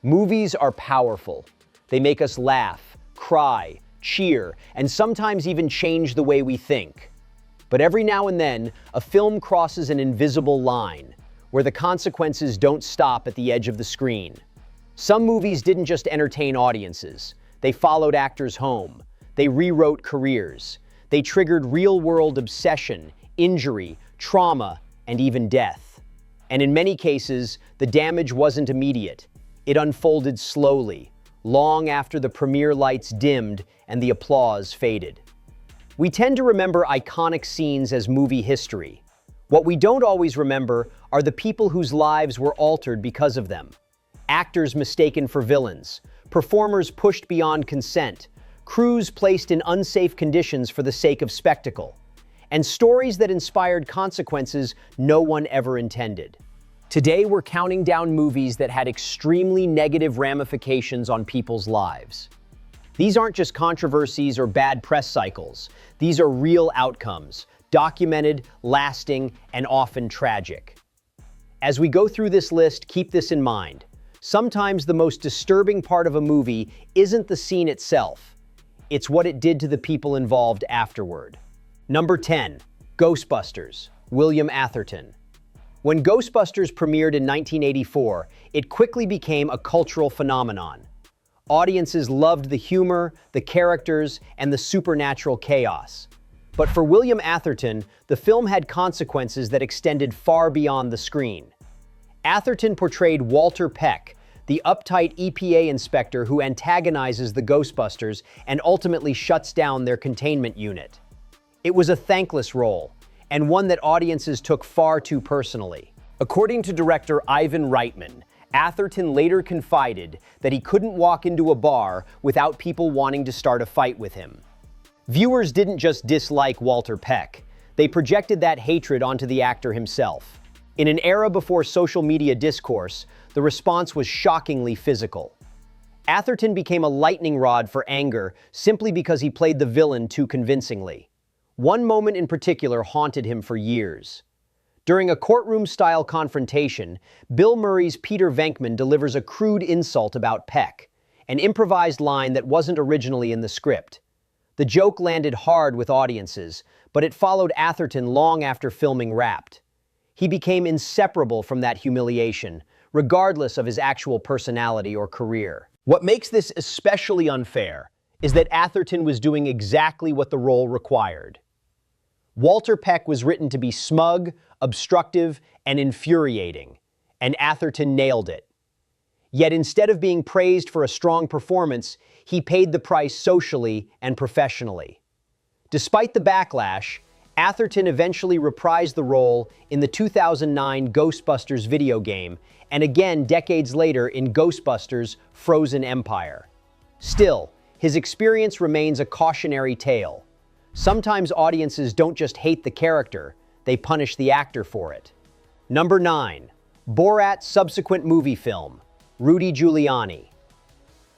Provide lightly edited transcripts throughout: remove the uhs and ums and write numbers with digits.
Movies are powerful. They make us laugh, cry, cheer, and sometimes even change the way we think. But every now and then, a film crosses an invisible line, where the consequences don't stop at the edge of the screen. Some movies didn't just entertain audiences. They followed actors home. They rewrote careers. They triggered real-world obsession, injury, trauma, and even death. And in many cases, the damage wasn't immediate. It unfolded slowly, long after the premiere lights dimmed and the applause faded. We tend to remember iconic scenes as movie history. What we don't always remember are the people whose lives were altered because of them. Actors mistaken for villains, performers pushed beyond consent, crews placed in unsafe conditions for the sake of spectacle, and stories that inspired consequences no one ever intended. Today, we're counting down movies that had extremely negative ramifications on people's lives. These aren't just controversies or bad press cycles. These are real outcomes, documented, lasting, and often tragic. As we go through this list, keep this in mind. Sometimes the most disturbing part of a movie isn't the scene itself. It's what it did to the people involved afterward. Number 10, Ghostbusters, William Atherton. When Ghostbusters premiered in 1984, it quickly became a cultural phenomenon. Audiences loved the humor, the characters, and the supernatural chaos. But for William Atherton, the film had consequences that extended far beyond the screen. Atherton portrayed Walter Peck, the uptight EPA inspector who antagonizes the Ghostbusters and ultimately shuts down their containment unit. It was a thankless role, and one that audiences took far too personally. According to director Ivan Reitman, Atherton later confided that he couldn't walk into a bar without people wanting to start a fight with him. Viewers didn't just dislike Walter Peck, they projected that hatred onto the actor himself. In an era before social media discourse, the response was shockingly physical. Atherton became a lightning rod for anger simply because he played the villain too convincingly. One moment in particular haunted him for years. During a courtroom-style confrontation, Bill Murray's Peter Venkman delivers a crude insult about Peck, an improvised line that wasn't originally in the script. The joke landed hard with audiences, but it followed Atherton long after filming wrapped. He became inseparable from that humiliation, regardless of his actual personality or career. What makes this especially unfair is that Atherton was doing exactly what the role required. Walter Peck was written to be smug, obstructive, and infuriating, and Atherton nailed it. Yet instead of being praised for a strong performance, he paid the price socially and professionally. Despite the backlash, Atherton eventually reprised the role in the 2009 Ghostbusters video game, and again decades later in Ghostbusters: Frozen Empire. Still, his experience remains a cautionary tale. Sometimes audiences don't just hate the character, they punish the actor for it. Number 9. Borat's subsequent movie film, Rudy Giuliani.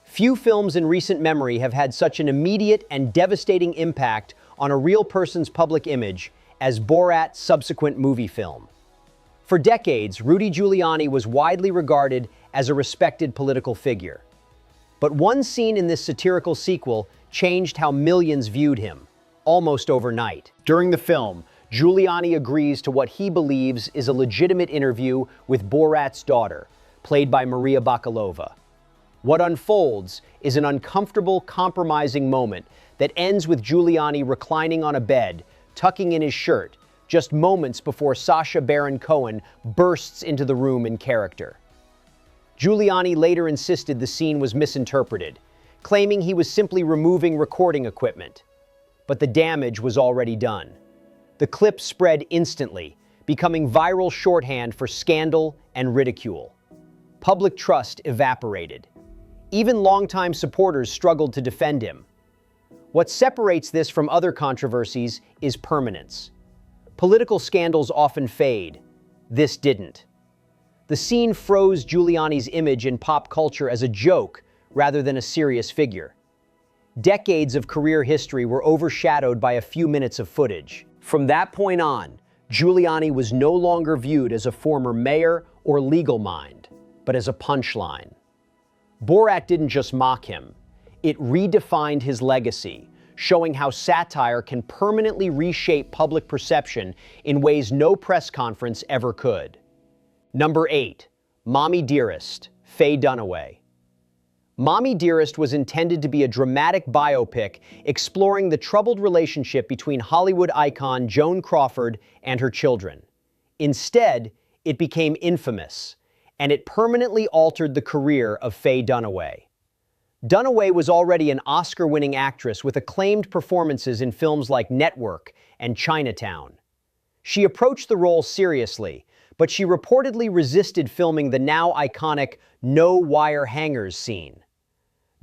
Few films in recent memory have had such an immediate and devastating impact on a real person's public image as Borat's subsequent movie film. For decades, Rudy Giuliani was widely regarded as a respected political figure. But one scene in this satirical sequel changed how millions viewed him, almost overnight. During the film, Giuliani agrees to what he believes is a legitimate interview with Borat's daughter, played by Maria Bakalova. What unfolds is an uncomfortable, compromising moment that ends with Giuliani reclining on a bed, tucking in his shirt, just moments before Sacha Baron Cohen bursts into the room in character. Giuliani later insisted the scene was misinterpreted, claiming he was simply removing recording equipment. But the damage was already done. The clip spread instantly, becoming viral shorthand for scandal and ridicule. Public trust evaporated. Even longtime supporters struggled to defend him. What separates this from other controversies is permanence. Political scandals often fade. This didn't. The scene froze Giuliani's image in pop culture as a joke rather than a serious figure. Decades of career history were overshadowed by a few minutes of footage. From that point on, Giuliani was no longer viewed as a former mayor or legal mind, but as a punchline. Borat didn't just mock him, it redefined his legacy, showing how satire can permanently reshape public perception in ways no press conference ever could. Number 8. Mommy Dearest, Faye Dunaway. Mommy Dearest was intended to be a dramatic biopic exploring the troubled relationship between Hollywood icon Joan Crawford and her children. Instead, it became infamous, and it permanently altered the career of Faye Dunaway. Dunaway was already an Oscar-winning actress with acclaimed performances in films like Network and Chinatown. She approached the role seriously, but she reportedly resisted filming the now iconic no wire hangers scene.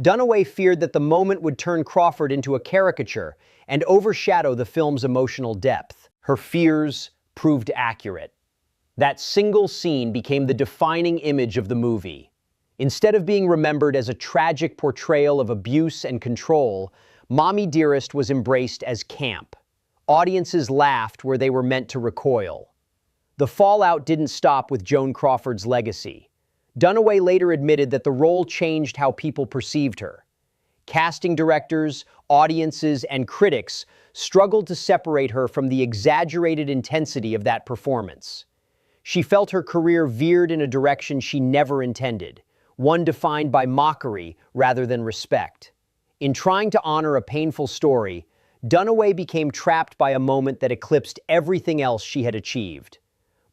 Dunaway feared that the moment would turn Crawford into a caricature and overshadow the film's emotional depth. Her fears proved accurate. That single scene became the defining image of the movie. Instead of being remembered as a tragic portrayal of abuse and control, Mommy Dearest was embraced as camp. Audiences laughed where they were meant to recoil. The fallout didn't stop with Joan Crawford's legacy. Dunaway later admitted that the role changed how people perceived her. Casting directors, audiences, and critics struggled to separate her from the exaggerated intensity of that performance. She felt her career veered in a direction she never intended, one defined by mockery rather than respect. In trying to honor a painful story, Dunaway became trapped by a moment that eclipsed everything else she had achieved.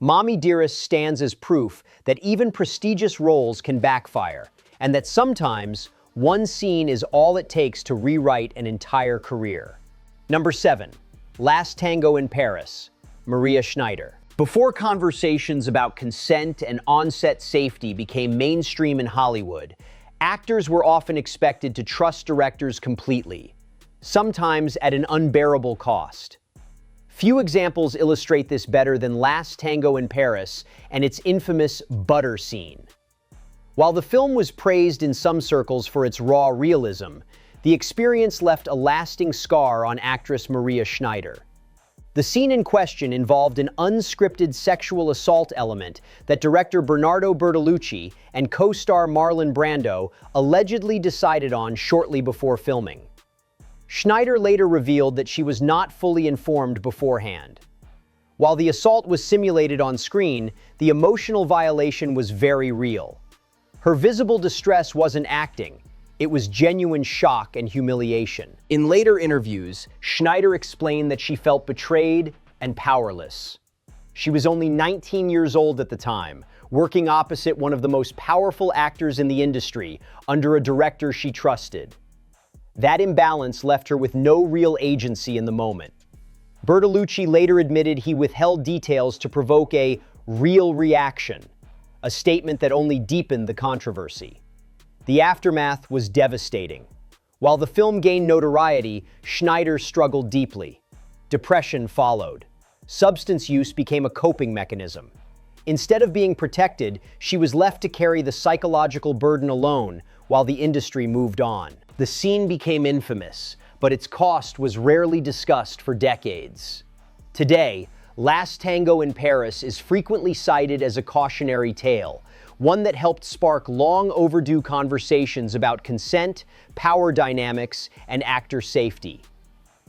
Mommy Dearest stands as proof that even prestigious roles can backfire, and that sometimes one scene is all it takes to rewrite an entire career. Number 7. Last Tango in Paris, Maria Schneider. Before conversations about consent and on-set safety became mainstream in Hollywood, actors were often expected to trust directors completely, sometimes at an unbearable cost. Few examples illustrate this better than Last Tango in Paris and its infamous butter scene. While the film was praised in some circles for its raw realism, the experience left a lasting scar on actress Maria Schneider. The scene in question involved an unscripted sexual assault element that director Bernardo Bertolucci and co-star Marlon Brando allegedly decided on shortly before filming. Schneider later revealed that she was not fully informed beforehand. While the assault was simulated on screen, the emotional violation was very real. Her visible distress wasn't acting, it was genuine shock and humiliation. In later interviews, Schneider explained that she felt betrayed and powerless. She was only 19 years old at the time, working opposite one of the most powerful actors in the industry under a director she trusted. That imbalance left her with no real agency in the moment. Bertolucci later admitted he withheld details to provoke a real reaction, a statement that only deepened the controversy. The aftermath was devastating. While the film gained notoriety, Schneider struggled deeply. Depression followed. Substance use became a coping mechanism. Instead of being protected, she was left to carry the psychological burden alone while the industry moved on. The scene became infamous, but its cost was rarely discussed for decades. Today, Last Tango in Paris is frequently cited as a cautionary tale, one that helped spark long overdue conversations about consent, power dynamics, and actor safety.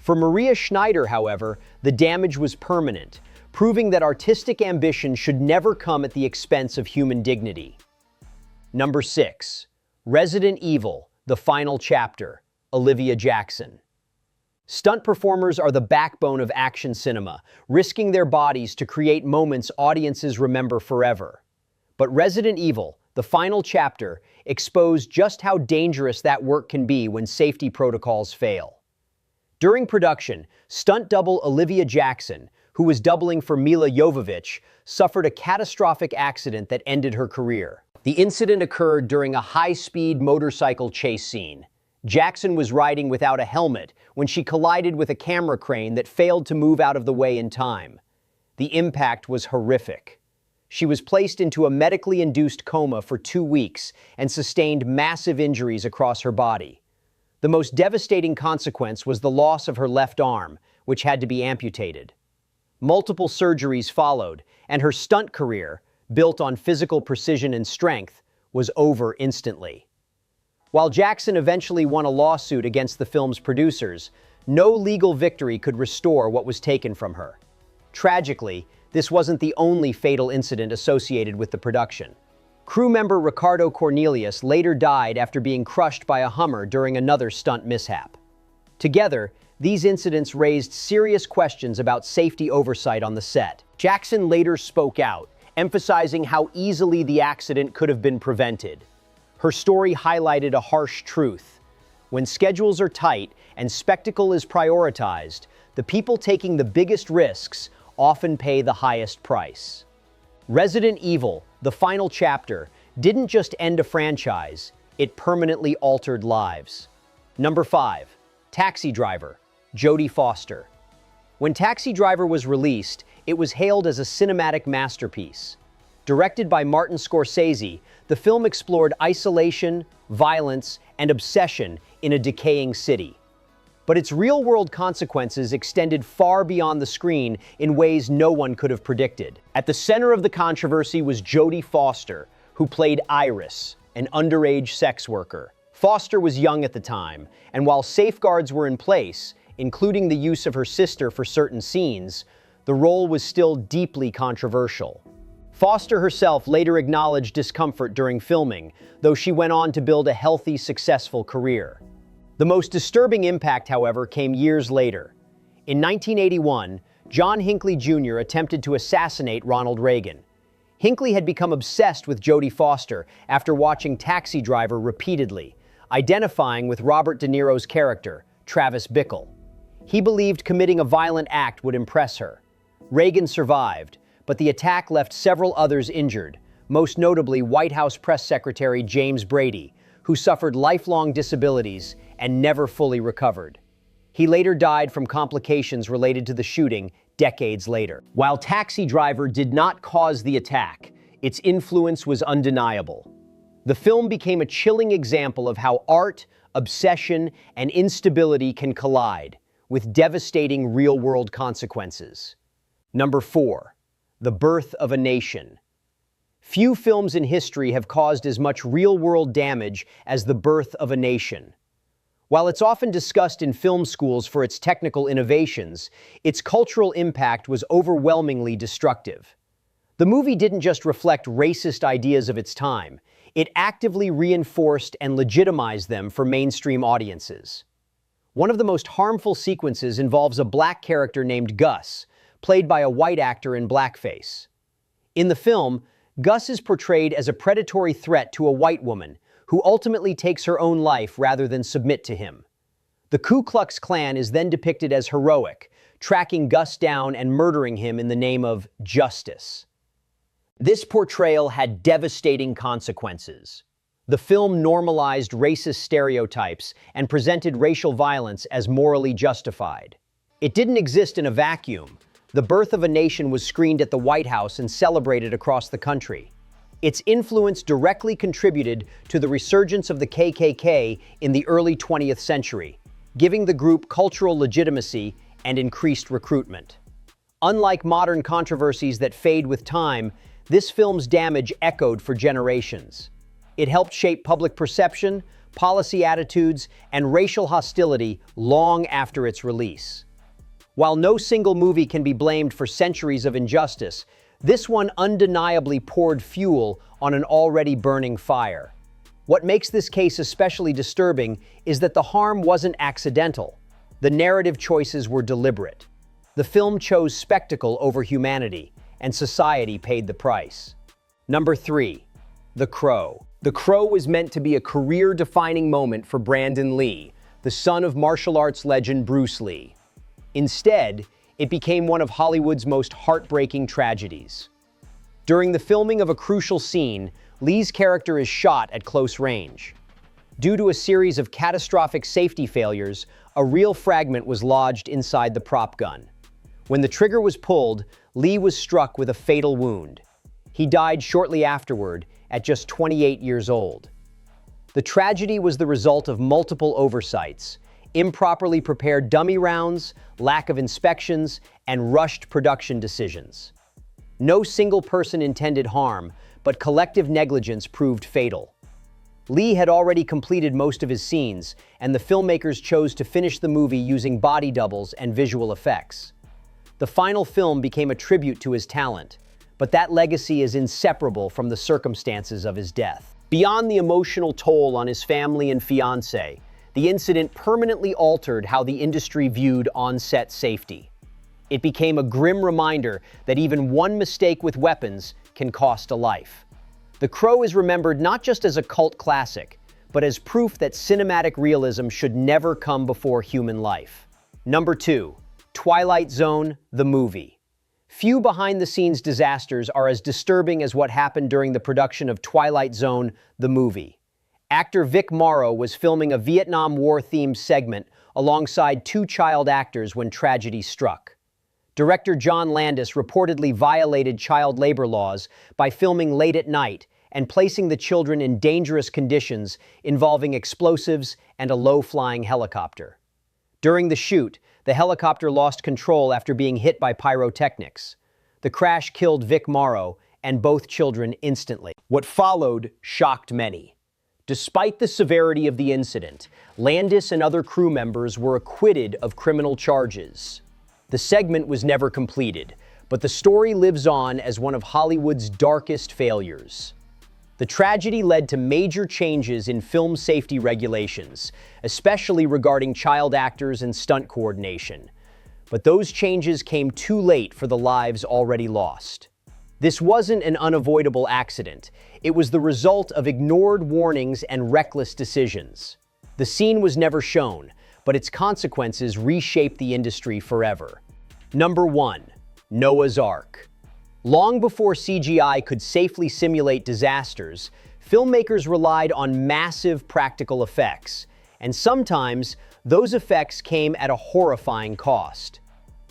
For Maria Schneider, however, the damage was permanent, proving that artistic ambition should never come at the expense of human dignity. Number 6. Resident Evil, The Final Chapter, Olivia Jackson. Stunt performers are the backbone of action cinema, risking their bodies to create moments audiences remember forever. But Resident Evil, The Final Chapter, exposed just how dangerous that work can be when safety protocols fail. During production, stunt double Olivia Jackson, who was doubling for Mila Jovovich, suffered a catastrophic accident that ended her career. The incident occurred during a high-speed motorcycle chase scene. Jackson was riding without a helmet when she collided with a camera crane that failed to move out of the way in time. The impact was horrific. She was placed into a medically induced coma for 2 weeks and sustained massive injuries across her body. The most devastating consequence was the loss of her left arm, which had to be amputated. Multiple surgeries followed, and her stunt career, built on physical precision and strength, was over instantly. While Jackson eventually won a lawsuit against the film's producers, no legal victory could restore what was taken from her. Tragically, this wasn't the only fatal incident associated with the production. Crew member Ricardo Cornelius later died after being crushed by a Hummer during another stunt mishap. Together, these incidents raised serious questions about safety oversight on the set. Jackson later spoke out, emphasizing how easily the accident could have been prevented. Her story highlighted a harsh truth. When schedules are tight and spectacle is prioritized, the people taking the biggest risks often pay the highest price. Resident Evil, the final chapter, didn't just end a franchise, it permanently altered lives. Number 5. Taxi Driver, Jodie Foster. When Taxi Driver was released, it was hailed as a cinematic masterpiece. Directed by Martin Scorsese, the film explored isolation, violence, and obsession in a decaying city. But its real-world consequences extended far beyond the screen in ways no one could have predicted. At the center of the controversy was Jodie Foster, who played Iris, an underage sex worker. Foster was young at the time, and while safeguards were in place, including the use of her sister for certain scenes, the role was still deeply controversial. Foster herself later acknowledged discomfort during filming, though she went on to build a healthy, successful career. The most disturbing impact, however, came years later. In 1981, John Hinckley Jr. attempted to assassinate Ronald Reagan. Hinckley had become obsessed with Jodie Foster after watching Taxi Driver repeatedly, identifying with Robert De Niro's character, Travis Bickle. He believed committing a violent act would impress her. Reagan survived, but the attack left several others injured, most notably White House Press Secretary James Brady, who suffered lifelong disabilities and never fully recovered. He later died from complications related to the shooting decades later. While Taxi Driver did not cause the attack, its influence was undeniable. The film became a chilling example of how art, obsession, and instability can collide, with devastating real-world consequences. Number 4. The Birth of a Nation. Few films in history have caused as much real-world damage as The Birth of a Nation. While it's often discussed in film schools for its technical innovations, its cultural impact was overwhelmingly destructive. The movie didn't just reflect racist ideas of its time, it actively reinforced and legitimized them for mainstream audiences. One of the most harmful sequences involves a black character named Gus, played by a white actor in blackface. In the film, Gus is portrayed as a predatory threat to a white woman, who ultimately takes her own life rather than submit to him. The Ku Klux Klan is then depicted as heroic, tracking Gus down and murdering him in the name of justice. This portrayal had devastating consequences. The film normalized racist stereotypes and presented racial violence as morally justified. It didn't exist in a vacuum. The Birth of a Nation was screened at the White House and celebrated across the country. Its influence directly contributed to the resurgence of the KKK in the early 20th century, giving the group cultural legitimacy and increased recruitment. Unlike modern controversies that fade with time, this film's damage echoed for generations. It helped shape public perception, policy attitudes, and racial hostility long after its release. While no single movie can be blamed for centuries of injustice, this one undeniably poured fuel on an already burning fire. What makes this case especially disturbing is that the harm wasn't accidental. The narrative choices were deliberate. The film chose spectacle over humanity, and society paid the price. Number 3. The Crow. The Crow was meant to be a career-defining moment for Brandon Lee, the son of martial arts legend Bruce Lee. Instead, it became one of Hollywood's most heartbreaking tragedies. During the filming of a crucial scene, Lee's character is shot at close range. Due to a series of catastrophic safety failures, a reel fragment was lodged inside the prop gun. When the trigger was pulled, Lee was struck with a fatal wound. He died shortly afterward, at just 28 years old. The tragedy was the result of multiple oversights, improperly prepared dummy rounds, lack of inspections, and rushed production decisions. No single person intended harm, but collective negligence proved fatal. Lee had already completed most of his scenes, and the filmmakers chose to finish the movie using body doubles and visual effects. The final film became a tribute to his talent, but that legacy is inseparable from the circumstances of his death. Beyond the emotional toll on his family and fiancée, the incident permanently altered how the industry viewed on-set safety. It became a grim reminder that even one mistake with weapons can cost a life. The Crow is remembered not just as a cult classic, but as proof that cinematic realism should never come before human life. Number 2. Twilight Zone, the movie. Few behind-the-scenes disasters are as disturbing as what happened during the production of Twilight Zone, the movie. Actor Vic Morrow was filming a Vietnam War-themed segment alongside two child actors when tragedy struck. Director John Landis reportedly violated child labor laws by filming late at night and placing the children in dangerous conditions involving explosives and a low-flying helicopter. During the shoot, the helicopter lost control after being hit by pyrotechnics. The crash killed Vic Morrow and both children instantly. What followed shocked many. Despite the severity of the incident, Landis and other crew members were acquitted of criminal charges. The segment was never completed, but the story lives on as one of Hollywood's darkest failures. The tragedy led to major changes in film safety regulations, especially regarding child actors and stunt coordination. But those changes came too late for the lives already lost. This wasn't an unavoidable accident. It was the result of ignored warnings and reckless decisions. The scene was never shown, but its consequences reshaped the industry forever. Number 1. Noah's Ark. Long before CGI could safely simulate disasters, filmmakers relied on massive practical effects, and sometimes those effects came at a horrifying cost.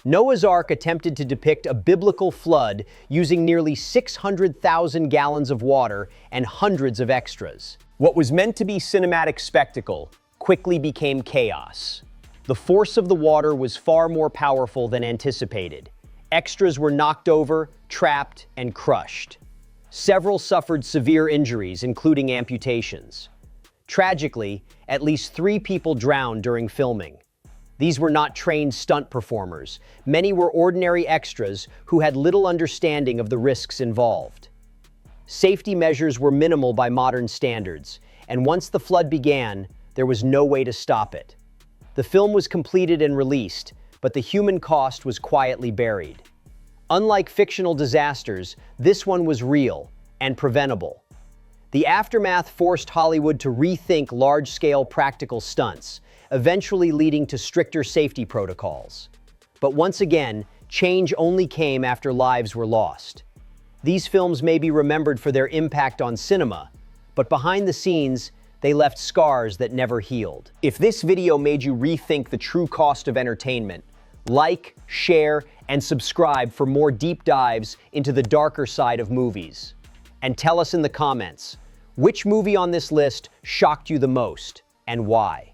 Noah's Ark attempted to depict a biblical flood using nearly 600,000 gallons of water and hundreds of extras. What was meant to be cinematic spectacle quickly became chaos. The force of the water was far more powerful than anticipated. Extras were knocked over, trapped, and crushed. Several suffered severe injuries, including amputations. Tragically, at least 3 people drowned during filming. These were not trained stunt performers. Many were ordinary extras who had little understanding of the risks involved. Safety measures were minimal by modern standards, and once the flood began, there was no way to stop it. The film was completed and released, but the human cost was quietly buried. Unlike fictional disasters, this one was real and preventable. The aftermath forced Hollywood to rethink large-scale practical stunts, eventually leading to stricter safety protocols. But once again, change only came after lives were lost. These films may be remembered for their impact on cinema, but behind the scenes, they left scars that never healed. If this video made you rethink the true cost of entertainment, like, share, and subscribe for more deep dives into the darker side of movies. And tell us in the comments, which movie on this list shocked you the most, and why?